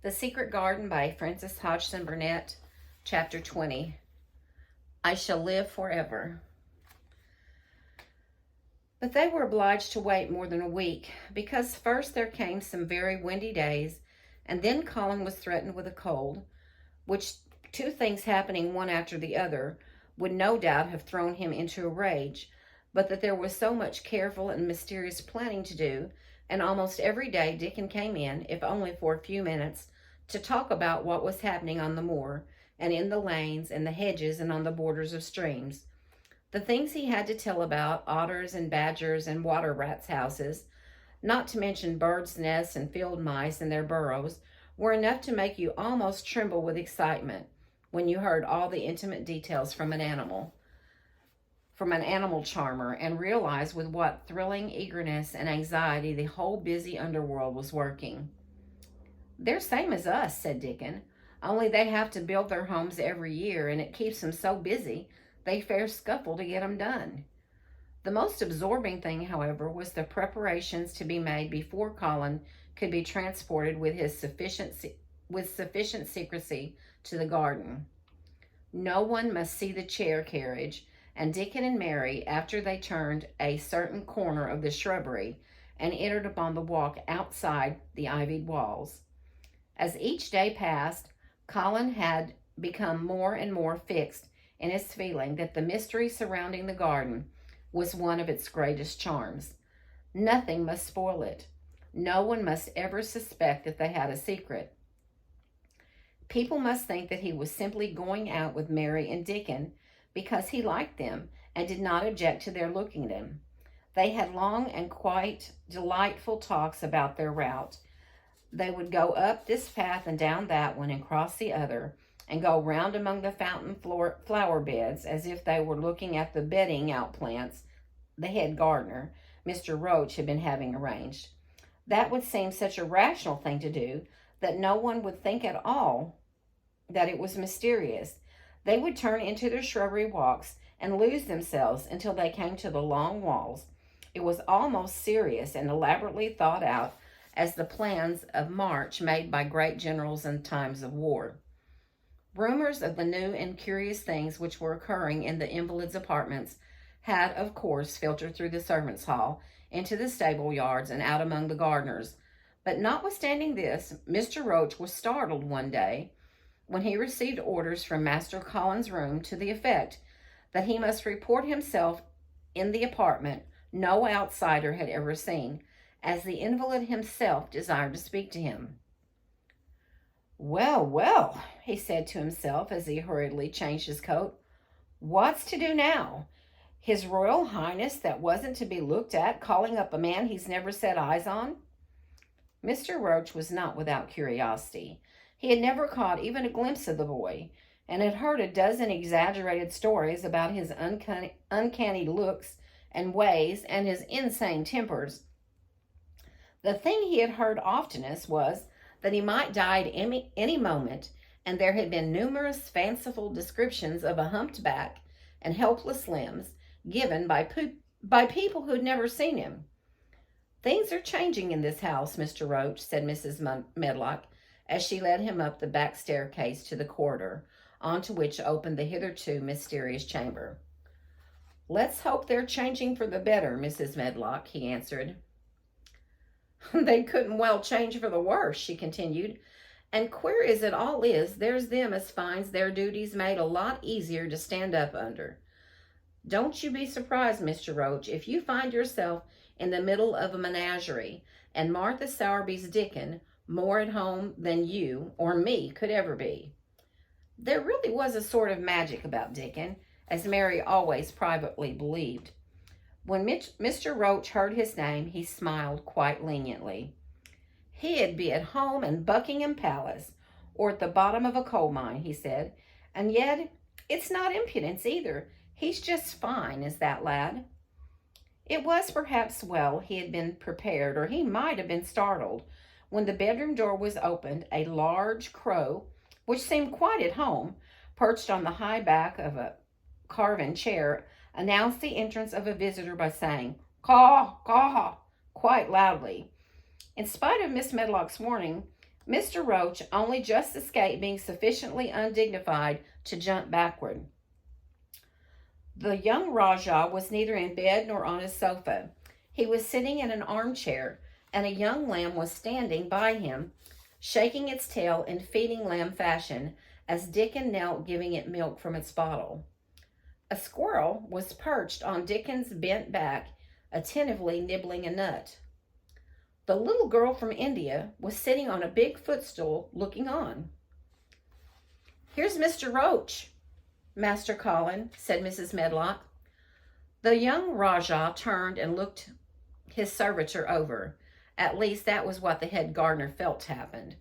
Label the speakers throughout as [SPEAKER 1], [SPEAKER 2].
[SPEAKER 1] The Secret Garden by Frances Hodgson Burnett, Chapter 20. I Shall Live Forever. But they were obliged to wait more than a week, because first there came some very windy days, and then Colin was threatened with a cold, which, two things happening one after the other, would no doubt have thrown him into a rage, but that there was so much careful and mysterious planning to do, and almost every day Dickon came in, if only for a few minutes, to talk about what was happening on the moor, and in the lanes, and the hedges, and on the borders of streams. The things he had to tell about otters and badgers and water rats' houses, not to mention birds' nests and field mice and their burrows, were enough to make you almost tremble with excitement when you heard all the intimate details from an animal charmer, and realized with what thrilling eagerness and anxiety the whole busy underworld was working. "They're same as us," said Dickon, "only they have to build their homes every year, and it keeps them so busy they fair scuffle to get 'em done." The most absorbing thing, however, was the preparations to be made before Colin could be transported with sufficient secrecy to the garden. No one must see the chair carriage, and Dickon and Mary, after they turned a certain corner of the shrubbery and entered upon the walk outside the ivied walls. As each day passed, Colin had become more and more fixed in his feeling that the mystery surrounding the garden was one of its greatest charms. Nothing must spoil it. No one must ever suspect that they had a secret. People must think that he was simply going out with Mary and Dickon because he liked them and did not object to their looking at him. They had long and quite delightful talks about their route. They would go up this path and down that one and cross the other, and go round among the fountain flower beds as if they were looking at the bedding out plants the head gardener, Mr. Roach, had been having arranged. That would seem such a rational thing to do that no one would think at all that it was mysterious. They would turn into their shrubbery walks and lose themselves until they came to the long walls. It was almost serious and elaborately thought out as the plans of march made by great generals in times of war. Rumors of the new and curious things which were occurring in the invalids' apartments had, of course, filtered through the servants' hall, into the stable yards, and out among the gardeners. But notwithstanding this, Mr. Roach was startled one day when he received orders from Master Colin's room to the effect that he must report himself in the apartment no outsider had ever seen, as the invalid himself desired to speak to him. "Well, well," he said to himself as he hurriedly changed his coat, "what's to do now? His Royal Highness, that wasn't to be looked at, calling up a man he's never set eyes on?" Mr. Roach was not without curiosity. He had never caught even a glimpse of the boy, and had heard a dozen exaggerated stories about his uncanny looks and ways and his insane tempers. The thing he had heard oftenest was that he might die at any moment, and there had been numerous fanciful descriptions of a humped back and helpless limbs given by people who'd never seen him. "Things are changing in this house, Mr. Roach," said Mrs. Medlock, as she led him up the back staircase to the corridor, onto which opened the hitherto mysterious chamber. "Let's hope they're changing for the better, Mrs. Medlock," he answered. "They couldn't well change for the worse," she continued. "And queer as it all is, there's them as finds their duties made a lot easier to stand up under. Don't you be surprised, Mr. Roach, if you find yourself in the middle of a menagerie, and Martha Sowerby's Dickon more at home than you or me could ever be." There really was a sort of magic about Dickon, as Mary always privately believed. When Mr. Roach heard his name, he smiled quite leniently. "He'd be at home in Buckingham Palace, or at the bottom of a coal mine," he said. "And yet it's not impudence either. He's just fine, is that lad." It was perhaps well he had been prepared, or he might have been startled. When the bedroom door was opened, a large crow, which seemed quite at home, perched on the high back of a carven chair, announced the entrance of a visitor by saying, "Caw, caw," quite loudly. In spite of Miss Medlock's warning, Mr. Roach only just escaped being sufficiently undignified to jump backward. The young Rajah was neither in bed nor on his sofa. He was sitting in an armchair, and a young lamb was standing by him, shaking its tail in feeding lamb fashion as Dickon knelt giving it milk from its bottle. A squirrel was perched on Dickon's bent back, attentively nibbling a nut. The little girl from India was sitting on a big footstool looking on. "Here's Mr. Roach, Master Colin," said Mrs. Medlock. The young Rajah turned and looked his servitor over. At least that was what the head gardener felt happened.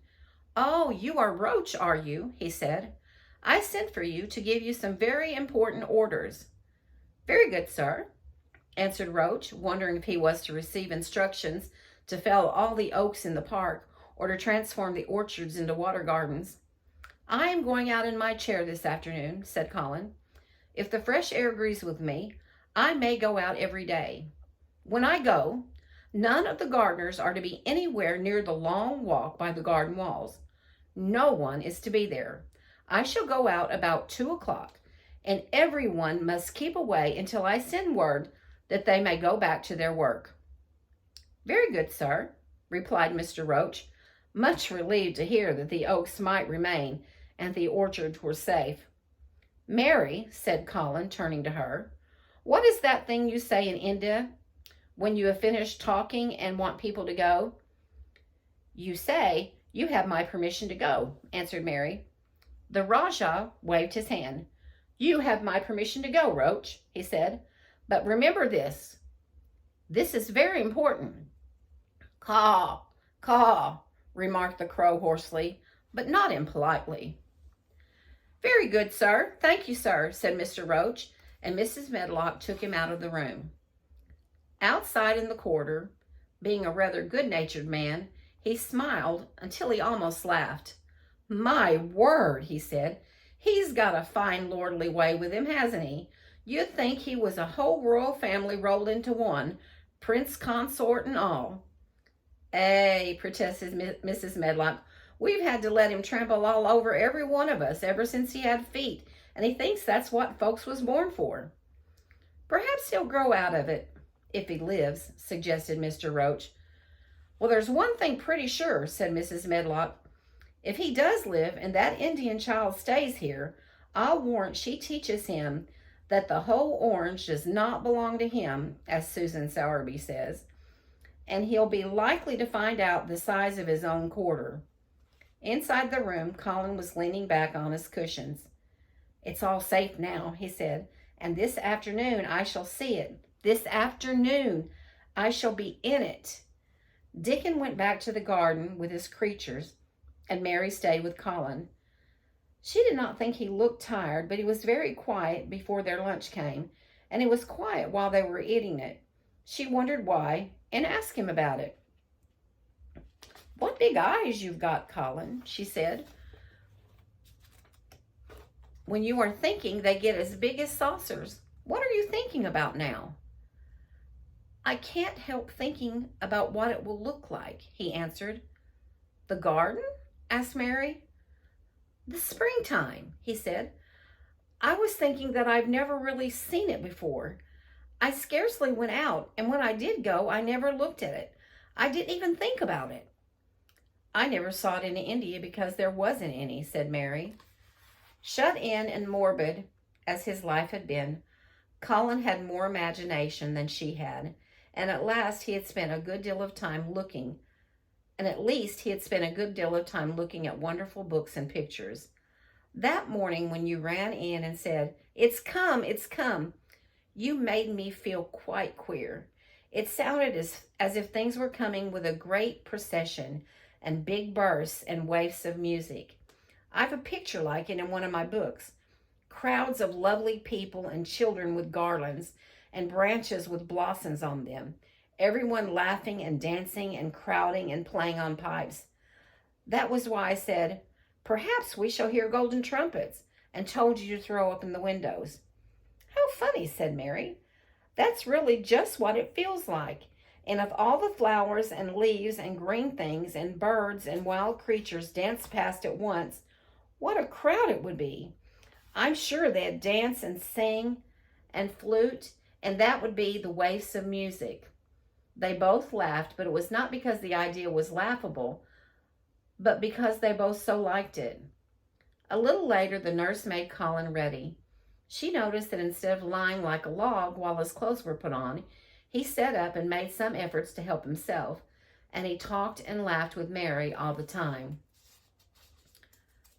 [SPEAKER 1] "Oh, you are Roach, are you?" he said. "I sent for you to give you some very important orders." "Very good, sir," answered Roach, wondering if he was to receive instructions to fell all the oaks in the park or to transform the orchards into water gardens. "I am going out in my chair this afternoon," said Colin. "If the fresh air agrees with me, I may go out every day. When I go, none of the gardeners are to be anywhere near the long walk by the garden walls. No one is to be there. I shall go out about 2 o'clock, and everyone must keep away until I send word that they may go back to their work." "Very good, sir," replied Mr. Roach, much relieved to hear that the oaks might remain and the orchards were safe. "Mary," said Colin, turning to her, "what is that thing you say in India when you have finished talking and want people to go?" "You say you have my permission to go," answered Mary. The Rajah waved his hand. "You have my permission to go, Roach," he said. "But remember this. This is very important." "Caw, caw," remarked the crow hoarsely, but not impolitely. "Very good, sir. Thank you, sir," said Mr. Roach, and Mrs. Medlock took him out of the room. Outside in the corridor, being a rather good-natured man, he smiled until he almost laughed. "My word," he said, "he's got a fine lordly way with him, hasn't he? You'd think he was a whole royal family rolled into one, prince consort and all." "Eh," protested Mrs. Medlock, "we've had to let him trample all over every one of us ever since he had feet, and he thinks that's what folks was born for." "Perhaps he'll grow out of it, if he lives," suggested Mr. Roach. "Well, there's one thing pretty sure," said Mrs. Medlock. "If he does live and that Indian child stays here, I'll warrant she teaches him that the whole orange does not belong to him, as Susan Sowerby says, and he'll be likely to find out the size of his own quarter." Inside the room, Colin was leaning back on his cushions. "It's all safe now," he said, "and this afternoon I shall see it. This afternoon I shall be in it." Dickon went back to the garden with his creatures, and Mary stayed with Colin. She did not think he looked tired, but he was very quiet before their lunch came, and he was quiet while they were eating it. She wondered why, and asked him about it. "What big eyes you've got, Colin," she said. "When you are thinking, they get as big as saucers. What are you thinking about now?" "I can't help thinking about what it will look like," he answered. "The garden?" asked Mary. "The springtime," he said. "I was thinking that I've never really seen it before. I scarcely went out, and when I did go, I never looked at it. I didn't even think about it." "I never saw it in India because there wasn't any," said Mary. Shut in and morbid as his life had been, Colin had more imagination than she had, and at least he had spent a good deal of time looking at wonderful books and pictures. That morning when you ran in and said, it's come," you made me feel quite queer. It sounded as if things were coming with a great procession and big bursts and waves of music. I've a picture like it in one of my books. Crowds of lovely people and children with garlands and branches with blossoms on them. Everyone laughing and dancing and crowding and playing on pipes. That was why I said, perhaps we shall hear golden trumpets, and told you to throw open the windows. How funny, said Mary. That's really just what it feels like. And if all the flowers and leaves and green things and birds and wild creatures danced past at once, what a crowd it would be. I'm sure they'd dance and sing and flute, and that would be the waifs of music. They both laughed, but it was not because the idea was laughable, but because they both so liked it. A little later, the nurse made Colin ready. She noticed that instead of lying like a log while his clothes were put on, he sat up and made some efforts to help himself, and he talked and laughed with Mary all the time.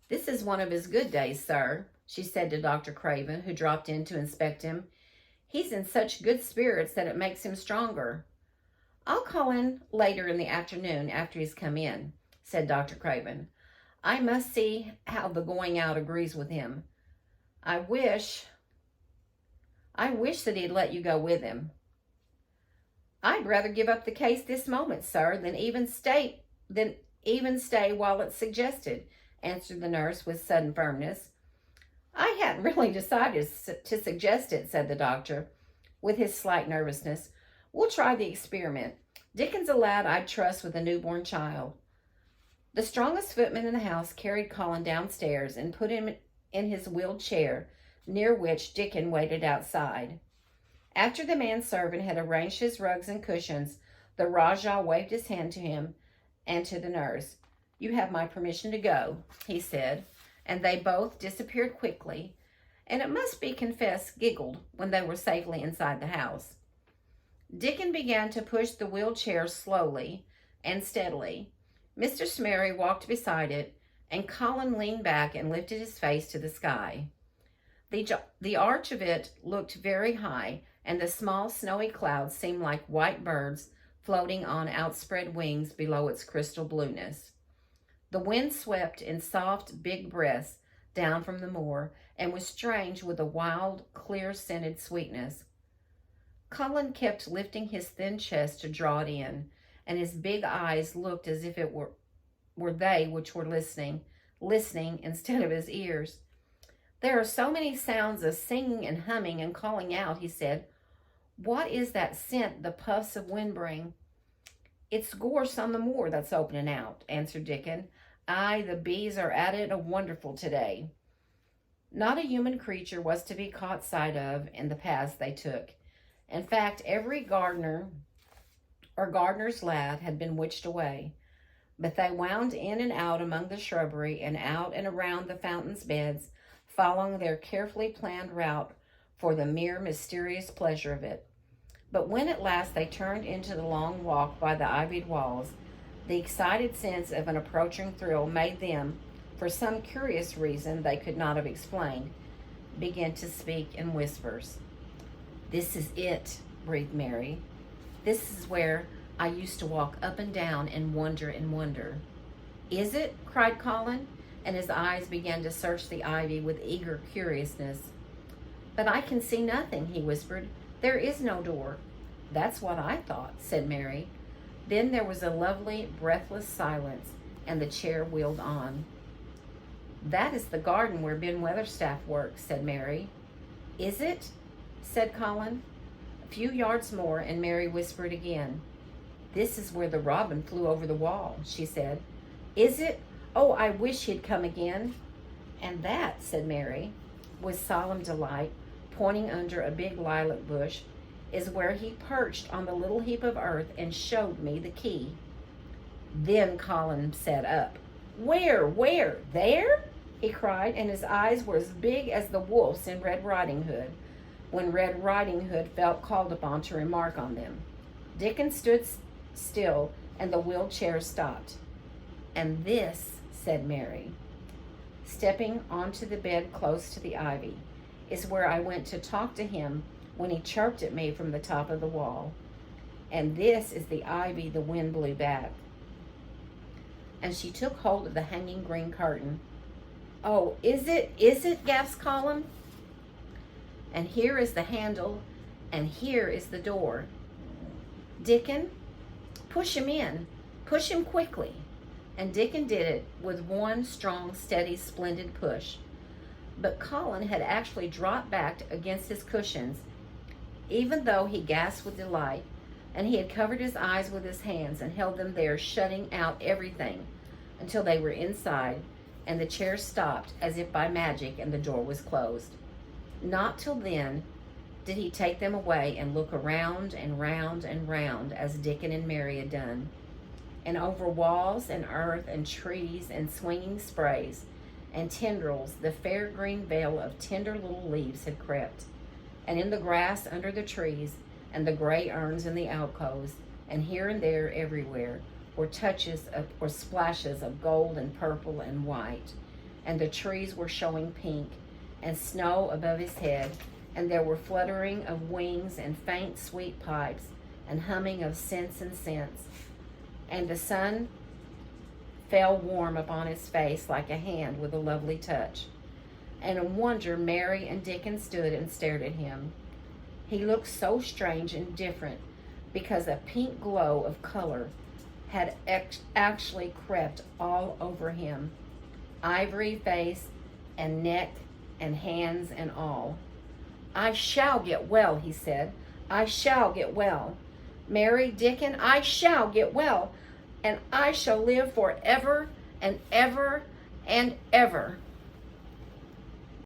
[SPEAKER 1] "This is one of his good days, sir," she said to Dr. Craven, who dropped in to inspect him. "He's in such good spirits that it makes him stronger." "I'll call in later in the afternoon after he's come in," said Dr. Craven. "I must see how the going out agrees with him. I wish that he'd let you go with him." "I'd rather give up the case this moment, sir, than even stay while it's suggested," answered the nurse with sudden firmness. "I hadn't really decided to suggest it," said the doctor, with his slight nervousness. "We'll try the experiment. Dickon's a lad I'd trust with a newborn child." The strongest footman in the house carried Colin downstairs and put him in his wheeled chair, near which Dickon waited outside. After the manservant had arranged his rugs and cushions, the Rajah waved his hand to him and to the nurse. "You have my permission to go," he said, and they both disappeared quickly, and it must be confessed giggled when they were safely inside the house. Dickon began to push the wheeled chair slowly and steadily. Mr. Smerry walked beside it, and Colin leaned back and lifted his face to the sky. The arch of it looked very high, and the small snowy clouds seemed like white birds floating on outspread wings below its crystal blueness. The wind swept in soft, big breaths down from the moor, and was strange with a wild, clear-scented sweetness. Colin kept lifting his thin chest to draw it in, and his big eyes looked as if it were they which were listening instead of his ears. "There are so many sounds of singing and humming and calling out," he said. "What is that scent the puffs of wind bring?" "It's gorse on the moor that's opening out," answered Dickon. "Aye, the bees are at it a wonderful today." Not a human creature was to be caught sight of in the paths they took. In fact, every gardener or gardener's lad had been witched away. But they wound in and out among the shrubbery and out and around the fountain's beds, following their carefully planned route for the mere mysterious pleasure of it. But when at last they turned into the long walk by the ivied walls, the excited sense of an approaching thrill made them, for some curious reason they could not have explained, begin to speak in whispers. "This is it," breathed Mary. "This is where I used to walk up and down and wonder and wonder." "Is it?" cried Colin, and his eyes began to search the ivy with eager curiousness. "But I can see nothing," he whispered. "There is no door." "That's what I thought," said Mary. Then there was a lovely, breathless silence, and the chair wheeled on. "That is the garden where Ben Weatherstaff works," said Mary. "Is it?" said Colin. A few yards more, and Mary whispered again. "This is where the robin flew over the wall," she said. "Is it? Oh, I wish he'd come again." "And that," said Mary, with solemn delight, pointing under a big lilac bush, "is where he perched on the little heap of earth and showed me the key." Then Colin sat up. Where? There?" he cried, and his eyes were as big as the wolf's in Red Riding Hood, when Red Riding Hood felt called upon to remark on them. Dickon stood still, and the wheeled chair stopped. "And this," said Mary, stepping onto the bed close to the ivy, "is where I went to talk to him when he chirped at me from the top of the wall. And this is the ivy the wind blew back." And she took hold of the hanging green curtain. "Oh, is it?" gasped Colin. "And here is the handle, and here is the door. Dickon, push him in. Push him quickly." And Dickon did it with one strong, steady, splendid push. But Colin had actually dropped back against his cushions, even though he gasped with delight, And he had covered his eyes with his hands and held them there, shutting out everything until they were inside, and the chair stopped as if by magic, and the door was closed. Not till then did he take them away and look around and round and round as Dickon and Mary had done. And over walls and earth and trees and swinging sprays and tendrils, the fair green veil of tender little leaves had crept. And in the grass under the trees, and the gray urns in the alcoves, and here and there everywhere, were touches of, or splashes of gold and purple and white. And the trees were showing pink, and snow above his head, and there were fluttering of wings and faint sweet pipes, and humming of scents and scents. And the sun fell warm upon his face like a hand with a lovely touch. And in wonder Mary and Dickon stood and stared at him. He looked so strange and different because a pink glow of color had actually crept all over him, ivory face and neck and hands and all. "I shall get well," he said. "I shall get well. Mary, Dickon, I shall get well, and I shall live forever and ever and ever."